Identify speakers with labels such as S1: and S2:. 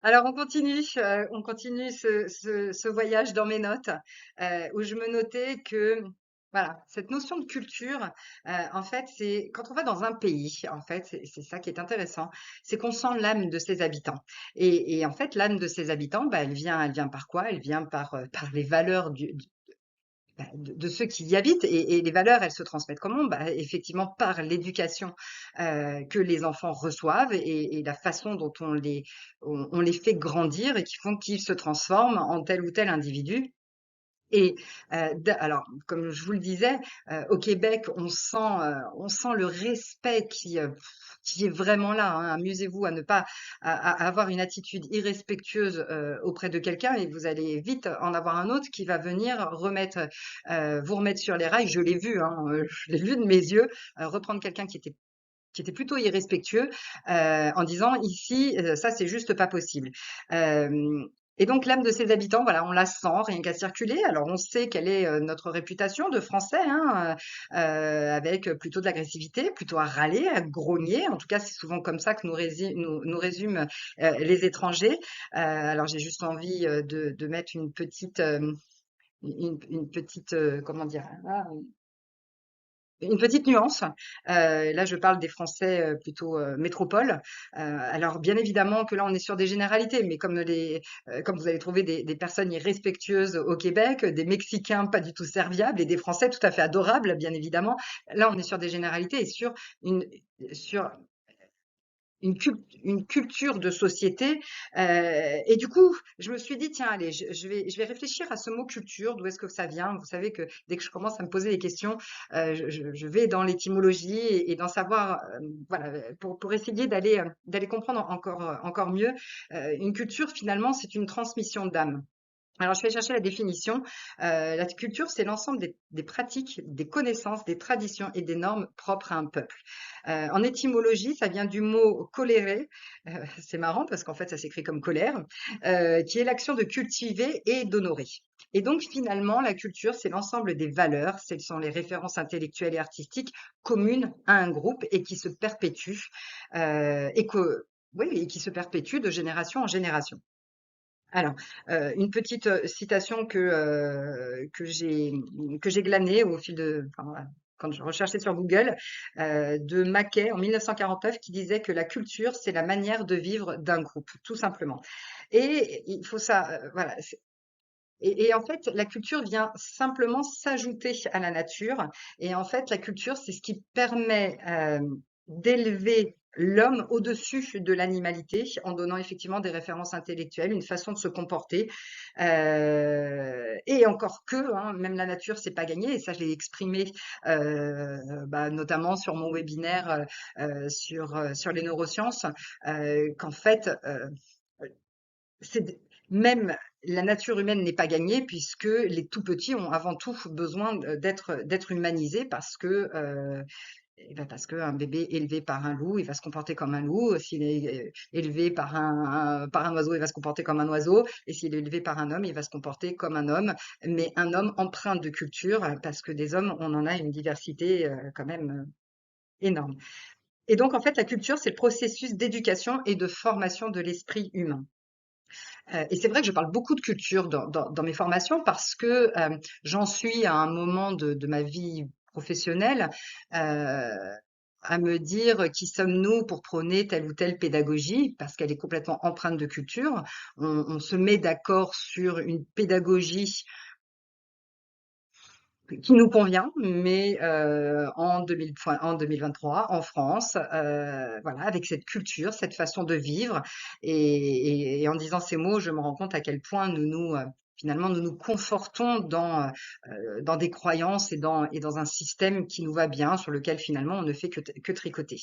S1: Alors on continue ce voyage dans mes notes, où je me notais que, voilà, cette notion de culture, en fait, c'est quand on va dans un pays, en fait, c'est ça qui est intéressant, c'est qu'on sent l'âme de ses habitants et en fait, l'âme de ses habitants, bah, elle vient par quoi? Elle vient par les valeurs de ceux qui y habitent et les valeurs, elles se transmettent comment? Bah, effectivement par l'éducation, que les enfants reçoivent et la façon dont on les fait grandir et qui font qu'ils se transforment en tel ou tel individu et alors comme je vous le disais, au Québec, on sent le respect qui est vraiment là, hein. Amusez-vous à ne pas à avoir une attitude irrespectueuse, auprès de quelqu'un et vous allez vite en avoir un autre qui va venir vous remettre sur les rails. Je l'ai vu, hein, je l'ai vu de mes yeux, reprendre quelqu'un qui était plutôt irrespectueux, en disant: «Ici, ça c'est juste pas possible». Hem et donc l'âme de ses habitants, voilà, on la sent rien qu'à circuler. Alors on sait quelle est, notre réputation de Français, hein, avec plutôt de l'agressivité, plutôt à râler, à grogner. En tout cas, c'est souvent comme ça que nous résument, les étrangers. Alors j'ai juste envie, de mettre une petite, comment dire? Une petite nuance, là je parle des Français, plutôt, métropole. Alors bien évidemment que là on est sur des généralités, mais comme vous allez trouver des personnes irrespectueuses au Québec, des Mexicains pas du tout serviables et des Français tout à fait adorables, bien évidemment. Là on est sur des généralités et une sur une culture de société, et du coup, je me suis dit: «Tiens, allez, je vais réfléchir à ce mot culture, d'où est-ce que ça vient?» Vous savez que dès que je commence à me poser des questions, je vais dans l'étymologie et d'en savoir, voilà, pour essayer d'aller comprendre encore mieux. Une culture, finalement, c'est une transmission d'âme. Alors, je vais chercher la définition. La culture, c'est l'ensemble des pratiques, des connaissances, des traditions et des normes propres à un peuple. En étymologie, ça vient du mot colérer. C'est marrant parce qu'en fait, ça s'écrit comme colère, qui est l'action de cultiver et d'honorer. Et donc, finalement, la culture, c'est l'ensemble des valeurs, ce sont les références intellectuelles et artistiques communes à un groupe et qui se perpétuent, et oui, et qui se perpétuent de génération en génération. Alors, une petite, citation que j'ai glanée au fil de enfin, voilà, quand je recherchais sur Google, de Mackay en 1949 qui disait que la culture, c'est la manière de vivre d'un groupe, tout simplement. Et il faut ça, voilà, et en fait, la culture vient simplement s'ajouter à la nature et en fait, la culture, c'est ce qui permet, d'élever l'homme au-dessus de l'animalité en donnant effectivement des références intellectuelles, une façon de se comporter, et encore que, hein, même la nature, c'est pas gagné et ça, je l'ai exprimé, bah, notamment sur mon webinaire, sur les neurosciences, qu'en fait, c'est d même la nature humaine n'est pas gagnée puisque les tout petits ont avant tout besoin d'être humanisés parce qu'un bébé élevé par un loup, il va se comporter comme un loup. S'il est, élevé par un oiseau, il va se comporter comme un oiseau et s'il est élevé par un homme, il va se comporter comme un homme, mais un homme empreint de culture, parce que des hommes, on en a une diversité, quand même, énorme. Et donc en fait, la culture, c'est le processus d'éducation et de formation de l'esprit humain. Et c'est vrai que je parle beaucoup de culture dans mes formations parce que j'en suis à un moment de ma vie professionnelle à me dire qui sommes-nous pour prôner telle ou telle pédagogie parce qu'elle est complètement empreinte de culture. On se met d'accord sur une pédagogie qui nous convient, mais en 2023, en France, voilà, avec cette culture, cette façon de vivre et en disant ces mots, je me rends compte à quel point finalement, nous nous confortons dans des croyances et dans un système qui nous va bien, sur lequel finalement on ne fait que tricoter.